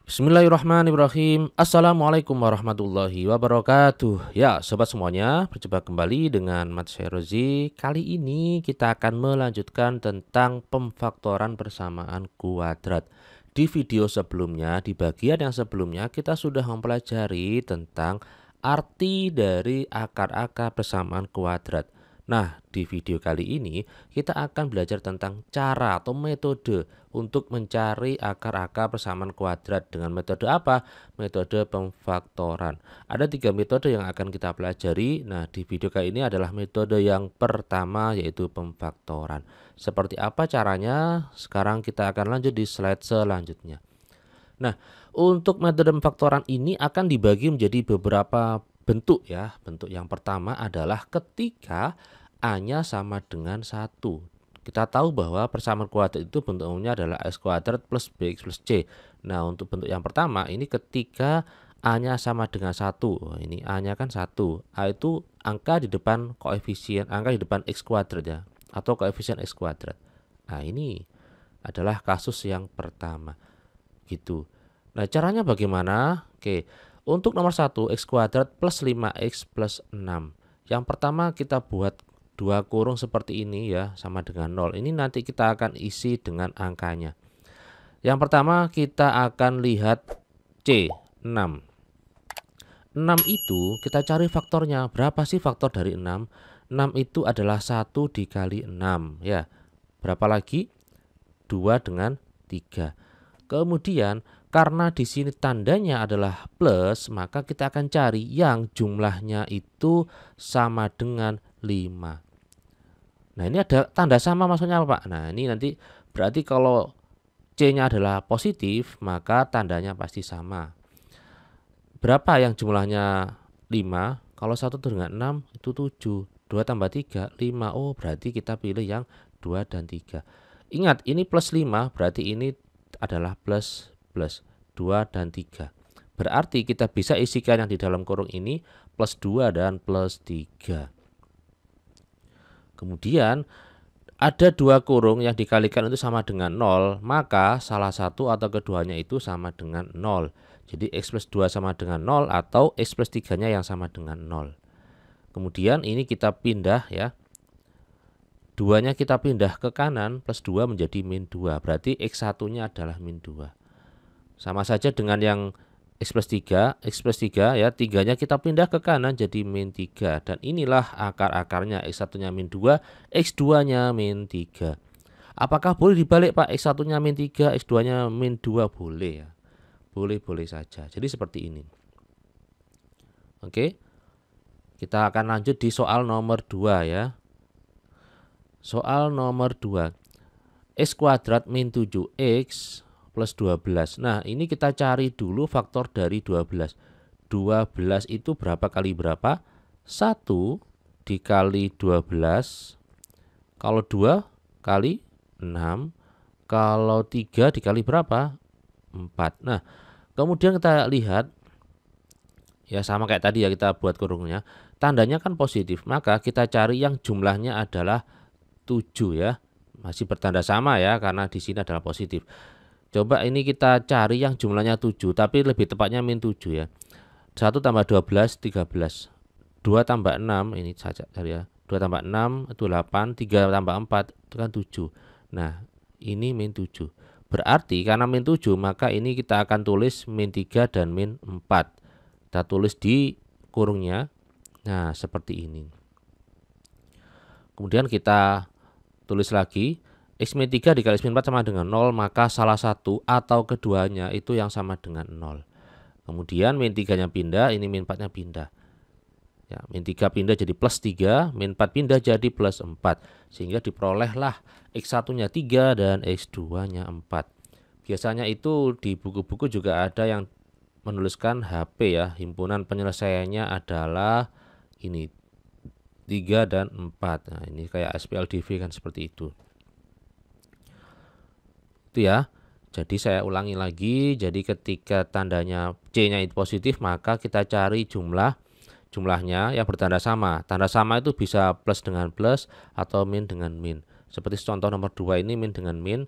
Bismillahirrahmanirrahim. Assalamualaikum warahmatullahi wabarakatuh. Ya, sobat semuanya, berjumpa kembali dengan Mat Syairozi. Kali ini kita akan melanjutkan tentang pemfaktoran persamaan kuadrat. Di video sebelumnya, di bagian yang sebelumnya, kita sudah mempelajari tentang arti dari akar-akar persamaan kuadrat. Nah, di video kali ini kita akan belajar tentang cara atau metode untuk mencari akar-akar persamaan kuadrat. Dengan metode apa? Metode pemfaktoran. Ada 3 metode yang akan kita pelajari. Nah, di video kali ini adalah metode yang pertama, yaitu pemfaktoran. Seperti apa caranya? Sekarang kita akan lanjut di slide selanjutnya. Nah, untuk metode pemfaktoran ini akan dibagi menjadi beberapa bentuk ya. Bentuk yang pertama adalah ketika A-nya sama dengan 1. Kita tahu bahwa persamaan kuadrat itu bentuk umumnya adalah x kuadrat plus bx plus c. Nah, untuk bentuk yang pertama ini ketika A-nya sama dengan 1. Ini A-nya kan 1. A itu angka di depan koefisien, angka di depan x kuadrat ya, atau koefisien x kuadrat. Nah, ini adalah kasus yang pertama. Gitu. Nah, caranya bagaimana? Oke. Untuk nomor 1 x kuadrat plus 5x plus 6. Yang pertama kita buat dua kurung seperti ini ya, sama dengan 0. Ini nanti kita akan isi dengan angkanya. Yang pertama kita akan lihat C, 6. 6 itu kita cari faktornya. Berapa sih faktor dari 6? 6 itu adalah 1 dikali 6 ya. Berapa lagi? 2 dengan 3. Kemudian karena di sini tandanya adalah plus, maka kita akan cari yang jumlahnya itu sama dengan 5. Nah, ini ada tanda sama, maksudnya apa, Pak? Nah, ini nanti berarti kalau C-nya adalah positif, maka tandanya pasti sama. Berapa yang jumlahnya 5? Kalau 1 dengan 6 itu 7. 2 tambah 3, 5. Oh, berarti kita pilih yang 2 dan 3. Ingat, ini plus 5, berarti ini adalah plus 2 dan 3. Berarti kita bisa isikan yang di dalam kurung ini plus 2 dan plus 3. Kemudian ada dua kurung yang dikalikan itu sama dengan 0, maka salah satu atau keduanya itu sama dengan 0. Jadi x plus 2 sama dengan 0 atau x plus 3-nya yang sama dengan 0. Kemudian ini kita pindah ya. 2-nya kita pindah ke kanan, plus 2 menjadi min 2. Berarti x1-nya adalah min 2. Sama saja dengan yang x plus 3 ya, 3-nya kita pindah ke kanan jadi min 3. Dan inilah akar-akarnya, x1-nya min 2, x2-nya min 3. Apakah boleh dibalik, Pak? X1-nya min 3, x2-nya min 2? Boleh ya. Boleh-boleh saja. Jadi seperti ini. Oke. Kita akan lanjut di soal nomor 2 ya. Soal nomor 2. X kuadrat min 7x plus 12. Nah, ini kita cari dulu faktor dari 12. 12 itu berapa kali berapa? 1 dikali 12. Kalau 2 kali 6. Kalau 3 dikali berapa? 4. Nah, kemudian kita lihat ya, sama kayak tadi ya, kita buat kurungnya. Tandanya kan positif, maka kita cari yang jumlahnya adalah 7 ya. Masih bertanda sama ya, karena di sini adalah positif. Coba ini kita cari yang jumlahnya 7, tapi lebih tepatnya min 7 ya. 1 tambah 12, 13. 2 tambah 6, ini saja ya. 2 tambah 6 itu 8, 3 tambah 4 itu kan 7. Nah, ini min 7. Berarti karena min 7, maka ini kita akan tulis min 3 dan min 4. Kita tulis di kurungnya. Nah, seperti ini. Kemudian kita tulis lagi. X min 3 dikali X min 4 sama dengan 0, maka salah satu atau keduanya itu yang sama dengan 0. Kemudian min 3-nya pindah, ini min 4-nya pindah. Ya, min 3 pindah jadi plus 3, min 4 pindah jadi plus 4. Sehingga diperolehlah X1-nya 3 dan X2-nya 4. Biasanya itu di buku-buku juga ada yang menuliskan HP ya, himpunan penyelesaiannya adalah ini 3 dan 4. Nah, ini kayak SPLDV kan seperti itu. Itu ya. Jadi saya ulangi lagi. Jadi ketika tandanya C-nya itu positif, maka kita cari jumlahnya yang bertanda sama. Tanda sama itu bisa plus dengan plus atau min dengan min. Seperti contoh nomor 2 ini min dengan min,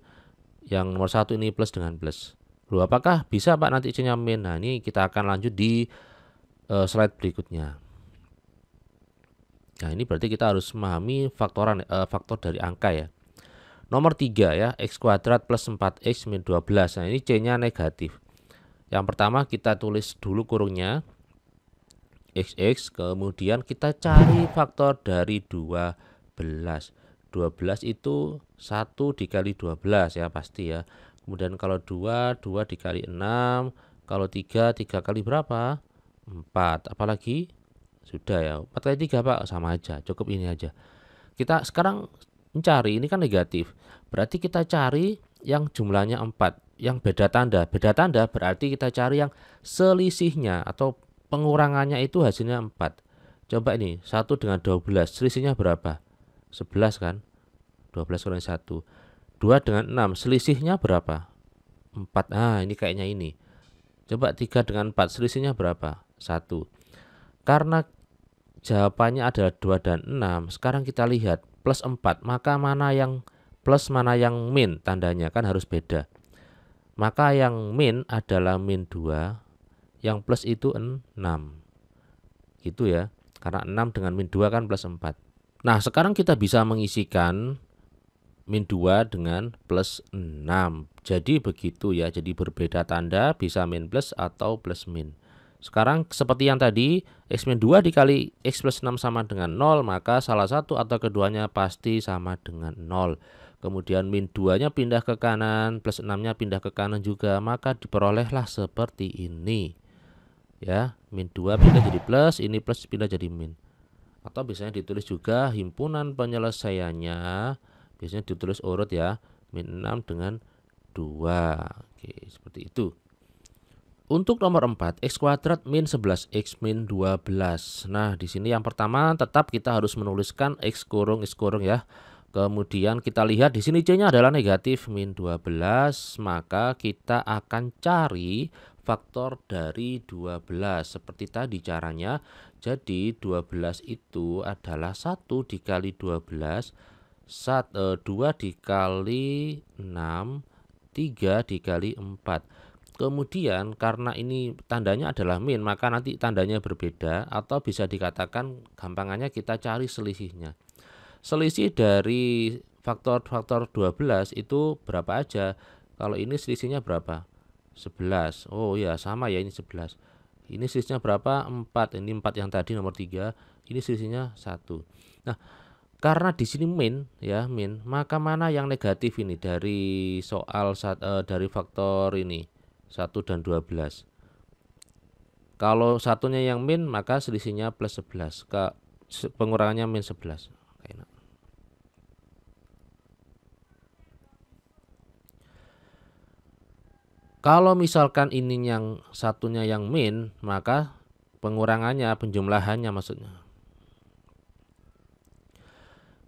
yang nomor 1 ini plus dengan plus. Loh, apakah bisa Pak nanti C-nya min? Nah, ini kita akan lanjut di slide berikutnya. Nah, ini berarti kita harus memahami faktor dari angka ya. Nomor 3 ya, x kuadrat plus 4x min 12. Nah, ini C-nya negatif. Yang pertama kita tulis dulu kurungnya xx, kemudian kita cari faktor dari 12. 12 itu 1 dikali 12 ya pasti ya. Kemudian kalau 2 dikali 6, kalau 3 kali berapa? 4. Apalagi? Sudah ya. 4 kali 3 Pak, sama aja. Cukup ini aja. Kita sekarang mencari, ini kan negatif. Berarti kita cari yang jumlahnya 4, yang beda tanda. Beda tanda berarti kita cari yang selisihnya atau pengurangannya itu hasilnya 4. Coba ini, 1 dengan 12, selisihnya berapa? 11 kan? 12 kurangi 1. 2 dengan 6, selisihnya berapa? 4. Nah, ini kayaknya ini. Coba 3 dengan 4, selisihnya berapa? 1. Karena jawabannya adalah 2 dan 6. Sekarang kita lihat plus 4. Maka mana yang plus, mana yang min tandanya kan harus beda. Maka yang min adalah min 2. Yang plus itu 6. Gitu ya. Karena 6 dengan min 2 kan plus 4. Nah, sekarang kita bisa mengisikan min 2 dengan plus 6. Jadi begitu ya. Jadi berbeda tanda, bisa min plus atau plus min. Sekarang seperti yang tadi, x min 2 dikali x plus 6 sama dengan 0, maka salah satu atau keduanya pasti sama dengan 0. Kemudian min 2-nya pindah ke kanan, plus 6-nya pindah ke kanan juga, maka diperolehlah seperti ini. Ya, min 2 pindah jadi plus, ini plus pindah jadi min. Atau biasanya ditulis juga himpunan penyelesaiannya, biasanya ditulis urut ya, min 6 dengan 2. Oke, seperti itu. Untuk nomor 4, x kuadrat min 11 x min 12. Nah, di sini yang pertama tetap kita harus menuliskan x kurung ya. Kemudian kita lihat di sini C-nya adalah negatif min 12, maka kita akan cari faktor dari 12 seperti tadi caranya. Jadi 12 itu adalah 1 dikali 12, 2 dikali 6, 3 dikali 4. Kemudian karena ini tandanya adalah min, maka nanti tandanya berbeda, atau bisa dikatakan gampangannya kita cari selisihnya. Selisih dari faktor-faktor 12 itu berapa aja? Kalau ini selisihnya berapa? 11. Oh ya, sama ya, ini 11. Ini selisihnya berapa? 4. Ini 4 yang tadi nomor 3. Ini selisihnya 1. Nah, karena di sini min ya, min, maka mana yang negatif ini dari soal dari faktor ini 1 dan 12. Kalau satunya yang min, maka selisihnya plus 11. Pengurangannya min 11. Kalau misalkan ini yang satunya yang min, maka pengurangannya, penjumlahannya maksudnya.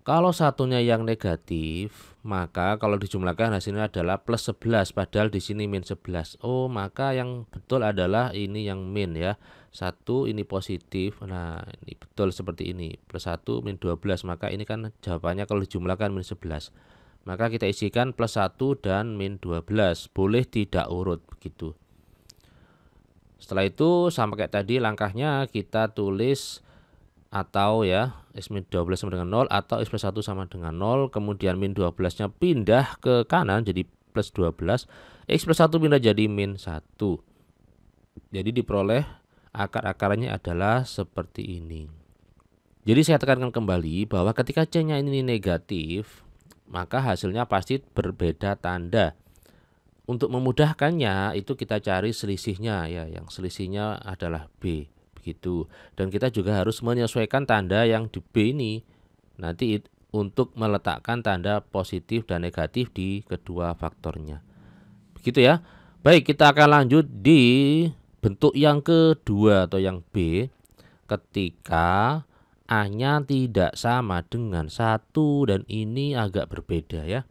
Kalau satunya yang negatif, maka kalau dijumlahkan hasilnya adalah plus 11, padahal di sini min 11. Oh, maka yang betul adalah ini yang min ya. 1 ini positif. Nah, ini betul seperti ini. Plus 1 min 12, maka ini kan jawabannya kalau dijumlahkan min 11. Maka kita isikan plus 1 dan min 12. Boleh tidak urut begitu. Setelah itu sama kayak tadi langkahnya kita tulis atau ya x min 12 sama dengan 0 atau x plus 1 sama dengan 0, kemudian min 12 nya pindah ke kanan jadi plus 12, x plus 1 pindah jadi min 1. Jadi diperoleh akar-akarnya adalah seperti ini. Jadi saya tekankan kembali bahwa ketika C nya ini negatif, maka hasilnya pasti berbeda tanda. Untuk memudahkannya itu kita cari selisihnya ya, yang selisihnya adalah B. Gitu. Dan kita juga harus menyesuaikan tanda yang di B ini nanti untuk meletakkan tanda positif dan negatif di kedua faktornya. Begitu ya. Baik, kita akan lanjut di bentuk yang kedua atau yang B, ketika A-nya tidak sama dengan 1 dan ini agak berbeda ya.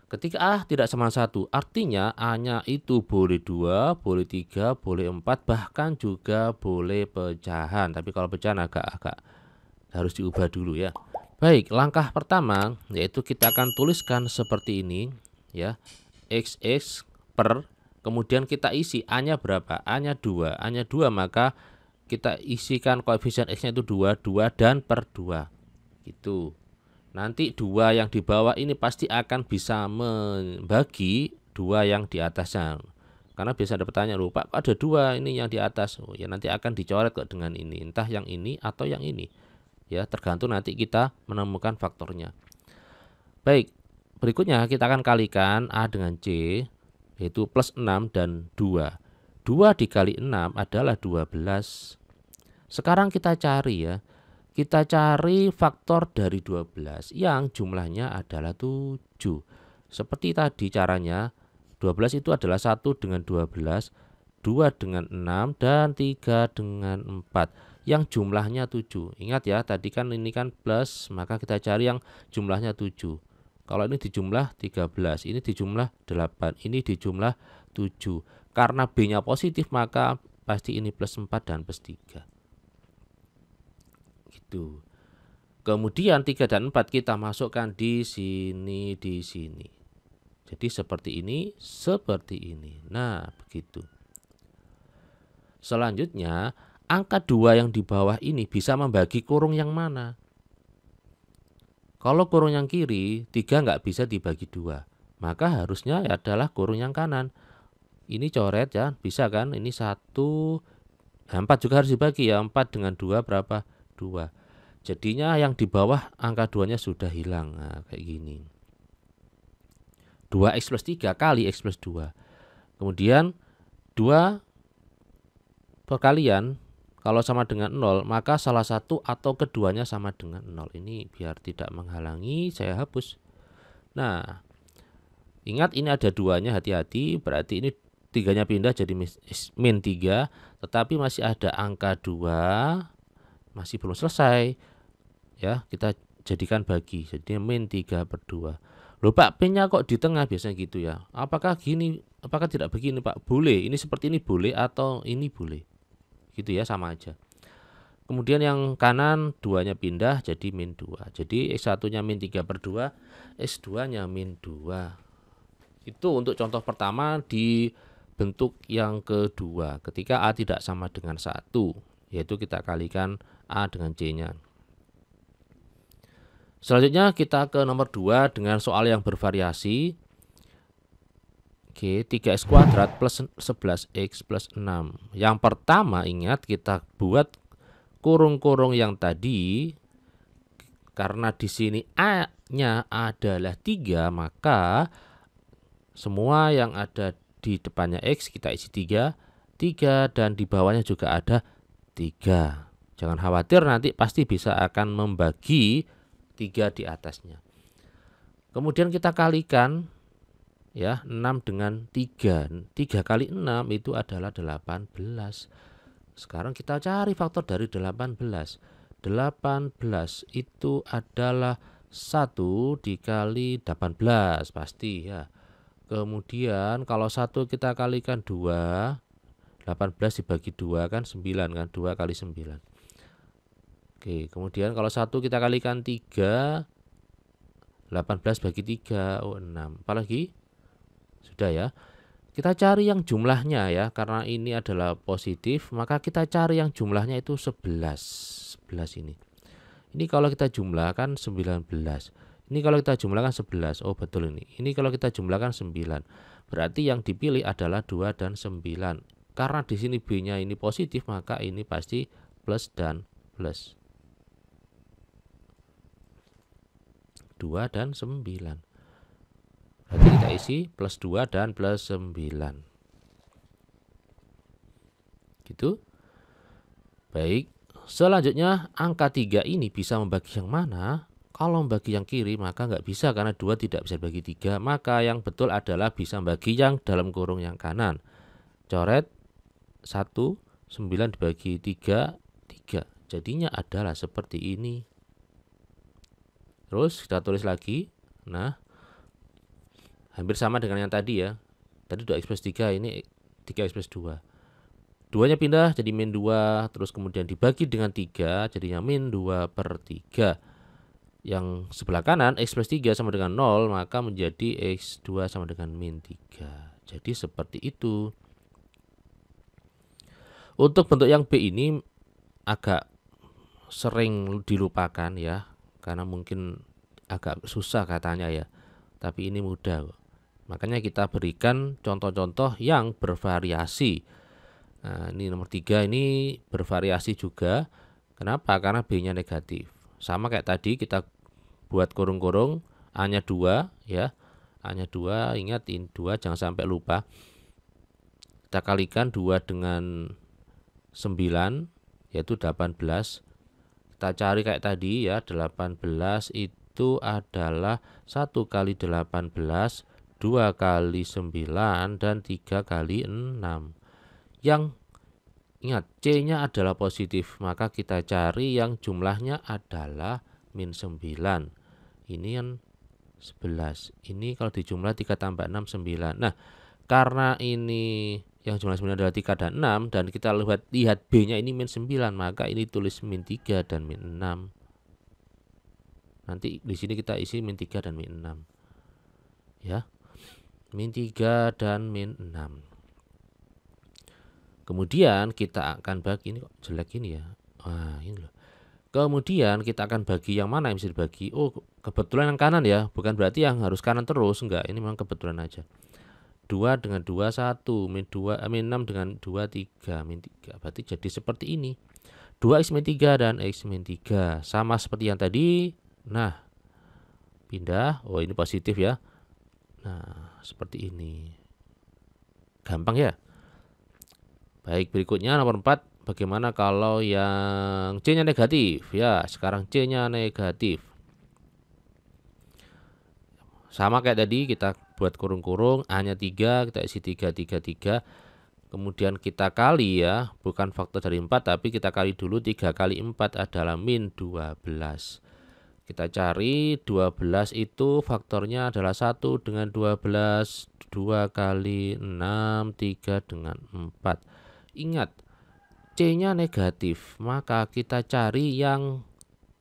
Ketika A tidak sama 1, artinya A-nya itu boleh 2, boleh 3, boleh 4, bahkan juga boleh pecahan. Tapi kalau pecahan agak harus diubah dulu ya. Baik, langkah pertama yaitu kita akan tuliskan seperti ini ya. XX per, Kemudian kita isi A-nya berapa? A-nya 2. A-nya 2 maka kita isikan koefisien X-nya itu 2, 2 dan per 2. Gitu. Nanti 2 yang di bawah ini pasti akan bisa membagi 2 yang di atasnya. Karena biasa ada pertanyaan, lupa ada 2 ini yang di atas. Oh, ya nanti akan dicoret kok dengan ini, entah yang ini atau yang ini. Ya, tergantung nanti kita menemukan faktornya. Baik, berikutnya kita akan kalikan A dengan C, yaitu plus 6 dan 2. 2 dikali 6 adalah 12. Sekarang kita cari ya. Kita cari faktor dari 12 yang jumlahnya adalah 7. Seperti tadi caranya, 12 itu adalah 1 dengan 12, 2 dengan 6, dan 3 dengan 4. Yang jumlahnya 7. Ingat ya, tadi kan ini kan plus, maka kita cari yang jumlahnya 7. Kalau ini dijumlah 13, ini dijumlah 8, ini dijumlah 7. Karena B-nya positif maka pasti ini plus 4 dan plus 3. Gitu. Kemudian 3 dan 4 kita masukkan di sini, di sini. Jadi seperti ini, seperti ini. Nah, begitu. Selanjutnya, angka 2 yang di bawah ini bisa membagi kurung yang mana? Kalau kurung yang kiri, 3 nggak bisa dibagi 2. Maka harusnya adalah kurung yang kanan. Ini coret ya, bisa kan? Ini 1, 4 juga harus dibagi ya. 4 dengan 2 berapa? 2. Jadinya yang di bawah angka 2-nya sudah hilang. Nah, kayak gini. 2x plus 3 kali x plus 2. Kemudian 2 perkalian. Kalau sama dengan 0, maka salah satu atau keduanya sama dengan 0. Ini biar tidak menghalangi, saya hapus. Nah, ingat ini ada 2-nya, hati-hati. Berarti ini 3-nya pindah jadi min 3. Tetapi masih ada angka 2. Masih belum selesai. Ya, kita jadikan bagi. Jadi min 3 per 2. Loh Pak, P-nya kok di tengah biasanya gitu ya. Apakah gini, apakah tidak begini Pak? Boleh, ini seperti ini boleh atau ini boleh. Gitu ya, sama aja. Kemudian yang kanan 2-nya pindah jadi min 2. Jadi X1-nya min 3 per 2, X2-nya min 2. Itu untuk contoh pertama di bentuk yang kedua. Ketika A tidak sama dengan 1, yaitu kita kalikan A dengan C-nya. Selanjutnya kita ke nomor 2 dengan soal yang bervariasi. Oke, 3x kuadrat plus 11x plus 6. Yang pertama ingat kita buat kurung-kurung yang tadi. Karena di sini A-nya adalah 3, maka semua yang ada di depannya X kita isi 3, 3 dan di bawahnya juga ada 3. Jangan khawatir, nanti pasti bisa akan membagi 3 di atasnya. Kemudian kita kalikan ya 6 dengan 3. 3 kali 6 itu adalah 18. Sekarang kita cari faktor dari 18. 18 itu adalah 1 dikali 18 pasti ya. Kemudian kalau 1 kita kalikan 2, 18 dibagi 2 kan 9 kan, 2 kali 9. Oke, kemudian kalau 1 kita kalikan 3, 18 bagi 3, 6. Apalagi? Sudah ya. Kita cari yang jumlahnya ya, karena ini adalah positif, maka kita cari yang jumlahnya itu 11. 11 ini. Ini kalau kita jumlahkan 19. Ini kalau kita jumlahkan 11. Oh betul ini. Ini kalau kita jumlahkan 9. Berarti yang dipilih adalah 2 dan 9. Karena di sini B-nya ini positif, maka ini pasti plus dan plus. 2 dan 9. Berarti kita isi plus 2 dan plus 9. Gitu. Baik. Selanjutnya angka 3 ini bisa membagi yang mana? Kalau membagi yang kiri maka nggak bisa karena 2 tidak bisa bagi 3. Maka yang betul adalah bisa membagi yang dalam kurung yang kanan. Coret 1, 9 dibagi 3, 3. Jadinya adalah seperti ini. Terus kita tulis lagi. Nah, hampir sama dengan yang tadi ya. Tadi 2x plus 3, ini 3x plus 2. 2-nya pindah jadi min 2. Terus kemudian dibagi dengan 3, jadinya min 2 per 3. yang sebelah kanan X plus 3 sama dengan 0, maka menjadi X2 sama dengan min 3. Jadi seperti itu. Untuk bentuk yang B ini agak sering dilupakan ya, karena mungkin agak susah katanya ya, tapi ini mudah. Makanya kita berikan contoh-contoh yang bervariasi. Nah, ini nomor 3 ini bervariasi juga. Kenapa? Karena B-nya negatif. Sama kayak tadi kita buat kurung-kurung, A-nya 2 ya. A-nya 2, ingat ini 2 jangan sampai lupa. Kita kalikan 2 dengan 9 yaitu 18. Kita cari kayak tadi ya, 18 itu adalah 1 kali 18, 2 kali 9, dan 3 kali 6. Yang ingat C-nya adalah positif, maka kita cari yang jumlahnya adalah min 9. Ini yang 11. Ini kalau dijumlah 3 tambah 6, 9. Nah, karena ini yang jumlah 9 adalah 3 dan 6, dan kita lihat B-nya ini min 9, maka ini tulis min 3 dan min 6. Nanti di sini kita isi min 3 dan min 6. Ya. Min 3 dan min 6. Kemudian kita akan bagi, ini kok jelek ini ya. Wah, ini loh. Kemudian kita akan bagi yang mana yang bisa dibagi. Oh, kebetulan yang kanan ya, bukan berarti yang harus kanan terus, enggak. Ini memang kebetulan aja. 2 dengan 2 1, min 6 dengan 2 3, min 3. Berarti jadi seperti ini. 2x min 3 dan x min 3 sama seperti yang tadi. Nah, pindah. Oh, ini positif ya. Nah, seperti ini. Gampang ya. Baik, berikutnya nomor 4. Bagaimana kalau yang C-nya negatif? Ya, sekarang C-nya negatif. Sama kayak tadi, kita buat kurung-kurung, A-nya 3, kita isi 3, 3, 3. Kemudian kita kali ya, bukan faktor dari 4, tapi kita kali dulu. 3 kali 4 adalah min 12. Kita cari 12 itu faktornya adalah 1 dengan 12, 2 kali 6, 3 dengan 4. Ingat, C-nya negatif, maka kita cari yang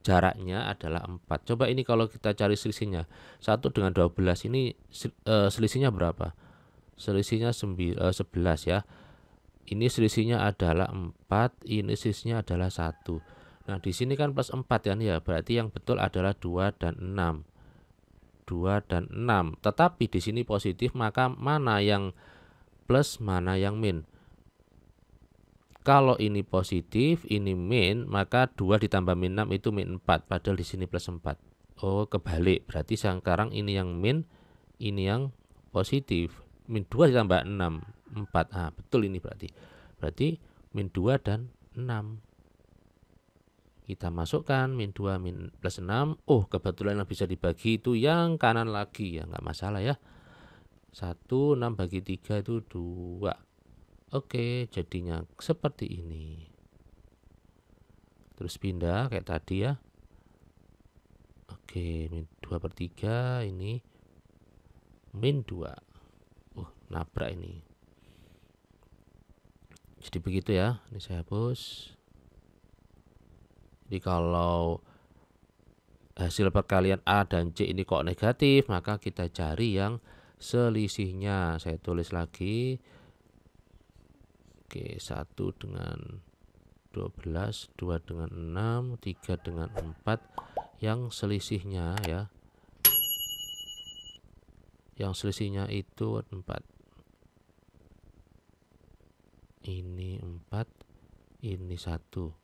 jaraknya adalah 4. Coba ini kalau kita cari selisihnya. 1 dengan 12 ini selisihnya berapa? Selisihnya 11 ya. Ini selisihnya adalah 4, ini selisihnya adalah 1. Nah, di sini kan plus 4 kan ya. Berarti yang betul adalah 2 dan 6. 2 dan 6. Tetapi di sini positif, maka mana yang plus, mana yang min? Kalau ini positif, ini min, maka 2 ditambah min 6 itu min 4, padahal di sini plus 4. Oh, kebalik. Berarti sekarang ini yang min, ini yang positif. Min 2 ditambah 6, 4. Ah, betul ini berarti. Berarti min 2 dan 6. Kita masukkan min 2 min plus 6. Oh, kebetulan yang bisa dibagi itu yang kanan lagi ya, nggak masalah ya. 1, 6 bagi 3 itu 2. Oke, jadinya seperti ini. Terus pindah kayak tadi ya. Oke, min 2/3 ini min 2. Nabrak ini. Jadi begitu ya. Ini saya hapus. Jadi kalau hasil perkalian A dan C ini kok negatif, maka kita cari yang selisihnya. Saya tulis lagi. Oke, 1 dengan 12, 2 dengan 6, 3 dengan 4. Yang selisihnya ya. Yang selisihnya itu 4. Ini 4, ini 1.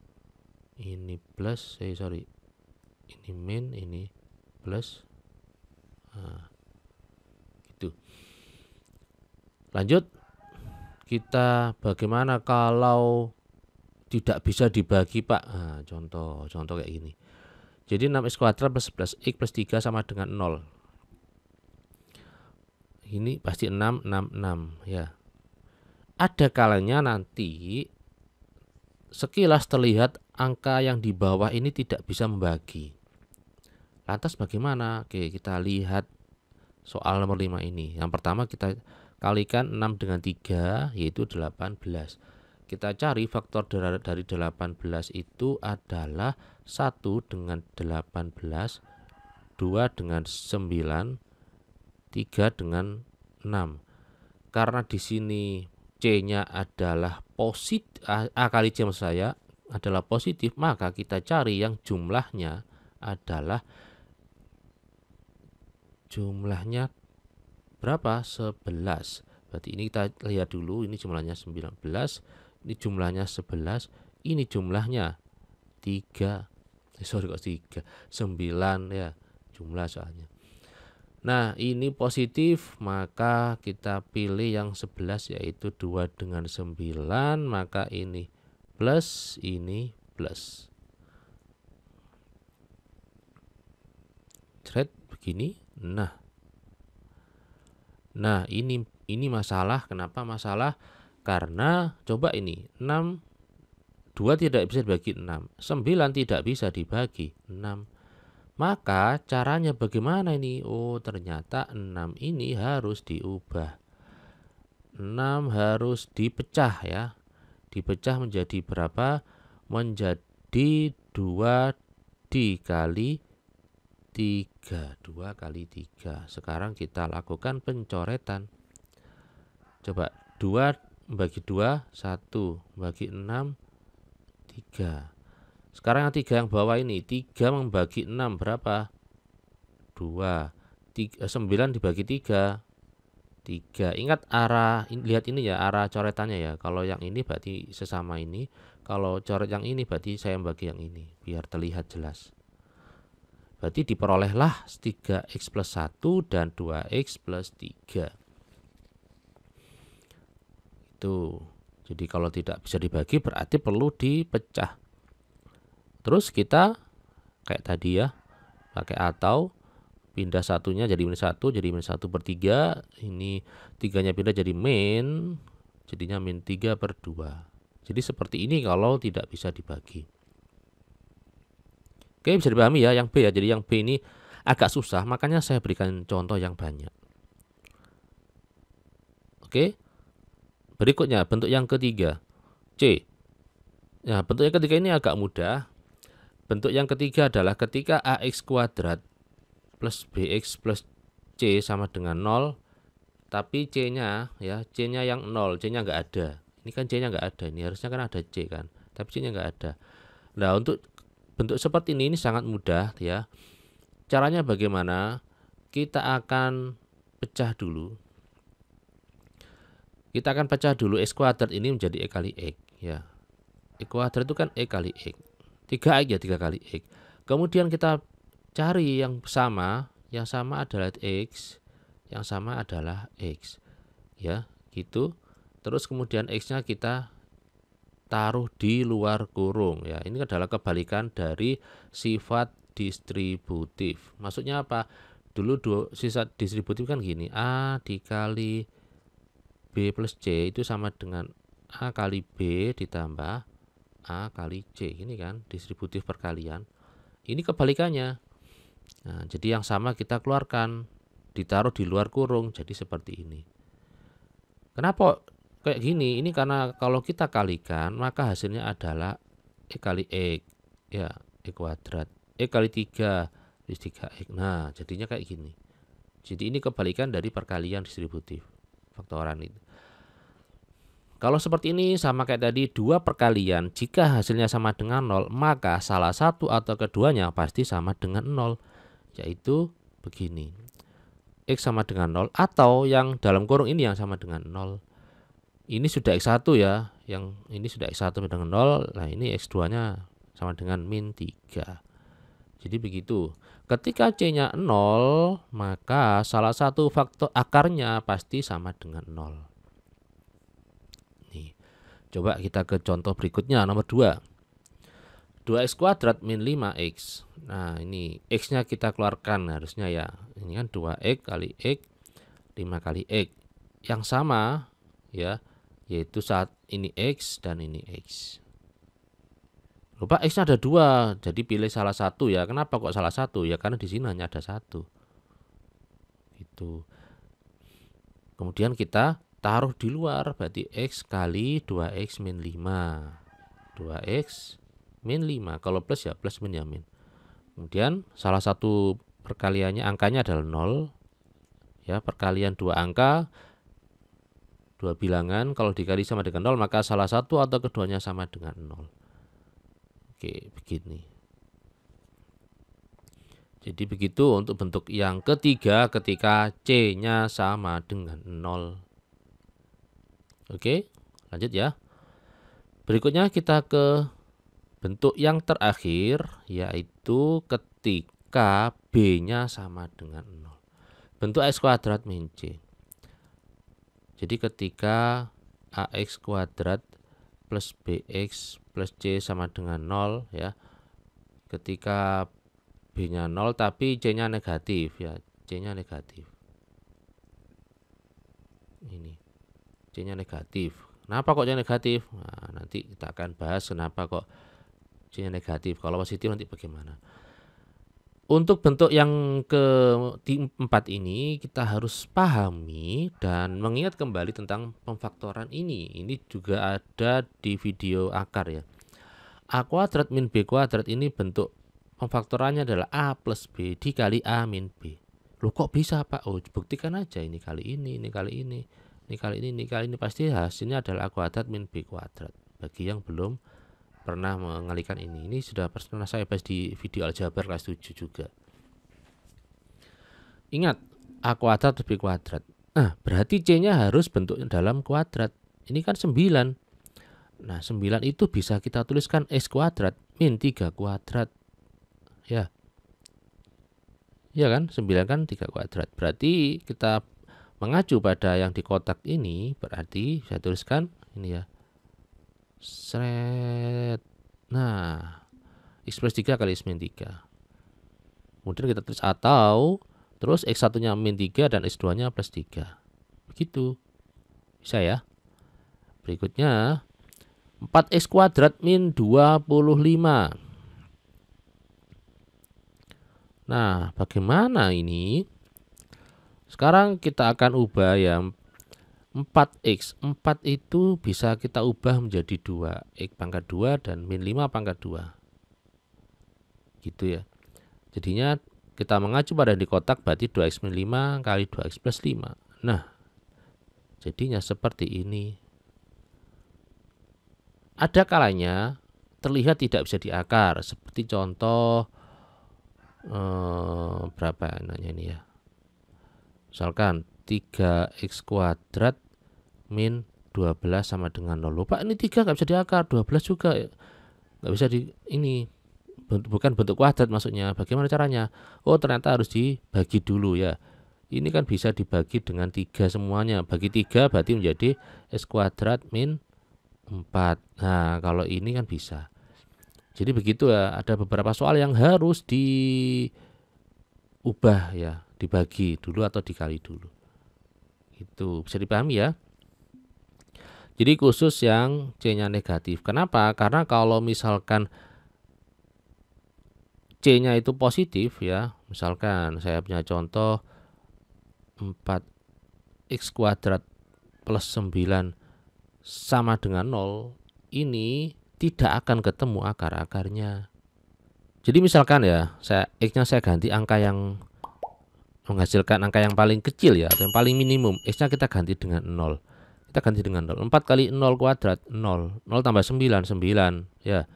Ini plus, sorry. Ini min, ini plus. Nah, gitu. Lanjut. Kita bagaimana kalau tidak bisa dibagi, Pak? Nah, contoh kayak gini. Jadi 6x kuadrat plus 11x plus 3 sama dengan 0. Ini pasti 6, 6, 6 ya. Ada kalanya nanti sekilas terlihat angka yang di bawah ini tidak bisa membagi. Lantas bagaimana? Oke, kita lihat soal nomor 5 ini. Yang pertama kita kalikan 6 dengan 3 yaitu 18. Kita cari faktor dari 18 itu adalah 1 dengan 18, 2 dengan 9, 3 dengan 6. Karena di sini C-nya adalah positif, A kali C maksud saya adalah positif, maka kita cari yang jumlahnya adalah berapa? 11. Berarti ini kita lihat dulu, ini jumlahnya 19, ini jumlahnya 11, ini jumlahnya 3. Sorry kok 3, 9 ya jumlah soalnya. Nah, ini positif, maka kita pilih yang 11 yaitu 2 dengan 9, maka ini plus, ini plus. Thread begini. Nah, ini masalah. Kenapa masalah? Karena coba ini 6, 2 tidak bisa dibagi 6, 9 tidak bisa dibagi 6. Maka caranya bagaimana ini? Oh, ternyata 6 ini harus diubah. 6 harus dipecah ya. Dipecah menjadi berapa? Menjadi 2 dikali 3. 2 kali 3. Sekarang kita lakukan pencoretan. Coba 2 bagi 2, 1. Bagi 6, 3. Sekarang yang 3 yang bawah ini, 3 membagi 6 berapa? 2. 9 dibagi 3, 3. Ingat arah, lihat ini ya, arah coretannya ya. Kalau yang ini berarti sesama ini, kalau coret yang ini berarti saya membagi yang ini, biar terlihat jelas. Berarti diperolehlah 3x plus 1 dan 2x plus 3. Itu. Jadi kalau tidak bisa dibagi berarti perlu dipecah. Terus kita kayak tadi ya, pakai atau pindah satunya jadi min 1, jadi min 1 per 3. Ini 3-nya pindah jadi min, jadinya min 3 per 2. Jadi seperti ini kalau tidak bisa dibagi. Oke, bisa dipahami ya yang B ya. Jadi yang B ini agak susah, makanya saya berikan contoh yang banyak. Oke, berikutnya bentuk yang ketiga, C. Nah, bentuk yang ketiga ini agak mudah. Bentuk yang ketiga adalah ketika ax kuadrat plus bx plus c sama dengan 0, tapi c-nya ya, c-nya yang 0, c-nya nggak ada. Ini kan c-nya nggak ada, ini harusnya kan ada c kan, tapi c-nya nggak ada. Nah, untuk bentuk seperti ini sangat mudah ya. Caranya bagaimana? Kita akan pecah dulu. Kita akan pecah dulu x kuadrat ini menjadi e kali x ya. E kuadrat itu kan e kali x. 3x ya, 3 kali x. Kemudian kita cari yang sama adalah x, yang sama adalah x. Ya, gitu. Terus kemudian x-nya kita taruh di luar kurung ya. Ini adalah kebalikan dari sifat distributif. Maksudnya apa? Dulu sifat distributif kan gini, a dikali b plus c itu sama dengan a kali b ditambah a kali c. Ini kan distributif perkalian. Ini kebalikannya. Nah, jadi yang sama kita keluarkan, ditaruh di luar kurung, jadi seperti ini. Kenapa kayak gini? Ini karena kalau kita kalikan, maka hasilnya adalah e kali x ya, e kuadrat, e kali 3 plus 3x. Nah, jadinya kayak gini. Jadi ini kebalikan dari perkalian distributif faktoran itu. Kalau seperti ini sama kayak tadi, dua perkalian jika hasilnya sama dengan 0, maka salah satu atau keduanya pasti sama dengan 0, yaitu begini. X sama dengan 0 atau yang dalam kurung ini yang sama dengan 0. Ini sudah X1 ya, yang ini sudah X1 sama dengan 0, nah ini X2-nya sama dengan min 3. Jadi begitu. Ketika C-nya 0, maka salah satu faktor akarnya pasti sama dengan 0. Coba kita ke contoh berikutnya, nomor 2. 2x kuadrat min 5x. Nah, ini x-nya kita keluarkan harusnya ya. Ini kan 2x kali x, 5 kali x. Yang sama ya, yaitu saat ini x dan ini x. Lupa x-nya ada 2, jadi pilih salah satu ya. Kenapa kok salah satu? Ya karena di sini hanya ada 1. Gitu. Kemudian kita taruh di luar, berarti x kali 2x min 5. 2x min 5. Kalau plus ya plus min ya min. Kemudian salah satu perkaliannya angkanya adalah 0 ya, perkalian dua angka, dua bilangan kalau dikali sama dengan 0 maka salah satu atau keduanya sama dengan 0. Oke, begini. Jadi begitu untuk bentuk yang ketiga ketika C-nya sama dengan 0. Oke, lanjut ya. Berikutnya kita ke bentuk yang terakhir, yaitu ketika B-nya sama dengan 0. Bentuk X kuadrat min C. Jadi ketika AX kuadrat plus BX plus C sama dengan 0 ya. Ketika B-nya 0 tapi C-nya negatif ya. C-nya negatif. Ini. C-nya negatif. Kenapa kok C negatif? Nah, nanti kita akan bahas kenapa kok C-nya negatif. Kalau positif nanti bagaimana. Untuk bentuk yang keempat ini kita harus pahami dan mengingat kembali tentang pemfaktoran ini. Ini juga ada di video akar ya. A kuadrat min B kuadrat ini bentuk pemfaktorannya adalah A plus B dikali A min B. Loh kok bisa Pak? Oh buktikan aja ini kali ini kali ini. Ini kali ini pasti hasilnya adalah A kuadrat min B kuadrat. Bagi yang belum pernah mengalihkan ini sudah pernah saya bahas di video aljabar kelas 7 juga. Ingat A kuadrat plus B kuadrat. Nah berarti C-nya harus bentuknya dalam kuadrat. Ini kan 9. Nah 9 itu bisa kita tuliskan X kuadrat min 3 kuadrat. Ya. Ya kan 9 kan 3 kuadrat. Berarti kita mengacu pada yang di kotak ini, berarti saya tuliskan ini ya. Seret. Nah, X plus 3 kali X min 3. Kemudian kita tulis atau terus X1 nya min 3 dan X2 nya plus 3. Begitu. Bisa ya. Berikutnya 4X kuadrat min 25. Nah, bagaimana ini? Sekarang kita akan ubah ya. 4X. 4 itu bisa kita ubah menjadi 2. X pangkat 2 dan min 5 pangkat 2. Gitu ya. Jadinya kita mengacu pada di kotak berarti 2X min 5 kali 2X plus 5. Nah, jadinya seperti ini. Ada kalanya terlihat tidak bisa diakar. Seperti contoh berapa nanya ini ya. Misalkan 3X kuadrat min 12 sama dengan 0. Pak ini 3 nggak bisa diakar, 12 juga nggak bisa di ini. Bukan bentuk kuadrat maksudnya. Bagaimana caranya? Oh ternyata harus dibagi dulu ya. Ini kan bisa dibagi dengan 3 semuanya. Bagi 3 berarti menjadi X kuadrat min 4. Nah kalau ini kan bisa. Jadi begitu ya. Ada beberapa soal yang harus diubah ya. Dibagi dulu atau dikali dulu. Itu bisa dipahami ya. Jadi khusus yang C-nya negatif. Kenapa? Karena kalau misalkan C-nya itu positif ya. Misalkan saya punya contoh 4X kuadrat plus 9 sama dengan 0. Ini tidak akan ketemu akar-akarnya. Jadi misalkan ya, X-nya saya ganti angka yang menghasilkan angka yang paling kecil ya, atau yang paling minimum. X-nya kita ganti dengan 0. Kita ganti dengan 0. 4 kali 0 kuadrat 0. 0 tambah 9 ya.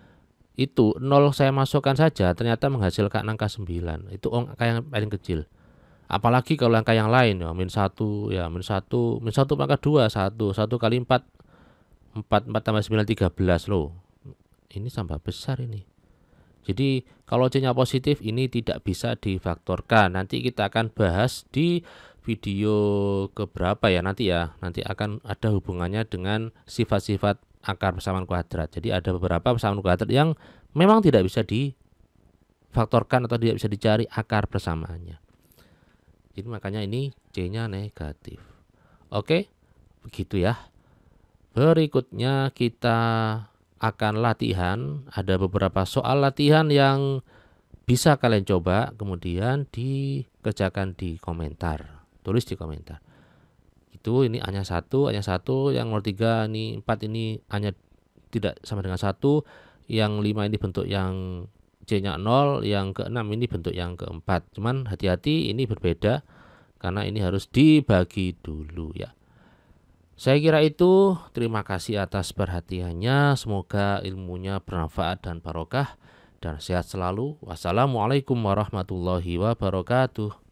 Itu 0 saya masukkan saja ternyata menghasilkan angka 9. Itu angka yang paling kecil. Apalagi kalau angka yang lain ya, min 1 ya, min 1 pangkat 2 1 kali 4 tambah 9 13 loh. Ini tambah besar ini. Jadi kalau C-nya positif ini tidak bisa difaktorkan. Nanti kita akan bahas di video keberapa ya nanti ya. Nanti akan ada hubungannya dengan sifat-sifat akar persamaan kuadrat. Jadi ada beberapa persamaan kuadrat yang memang tidak bisa difaktorkan atau tidak bisa dicari akar persamaannya. Jadi makanya ini C-nya negatif. Oke, begitu ya. Berikutnya kita akan latihan. Ada beberapa soal latihan yang bisa kalian coba, kemudian dikerjakan di komentar. Tulis di komentar. Itu ini hanya 1, yang nomor 3 ini 4 ini hanya tidak sama dengan 1, yang 5 ini bentuk yang C-nya 0, yang ke-6 ini bentuk yang keempat. Cuman hati-hati, ini berbeda karena ini harus dibagi dulu ya. Saya kira itu. Terima kasih atas perhatiannya. Semoga ilmunya bermanfaat dan barokah dan sehat selalu. Wassalamualaikum warahmatullahi wabarakatuh.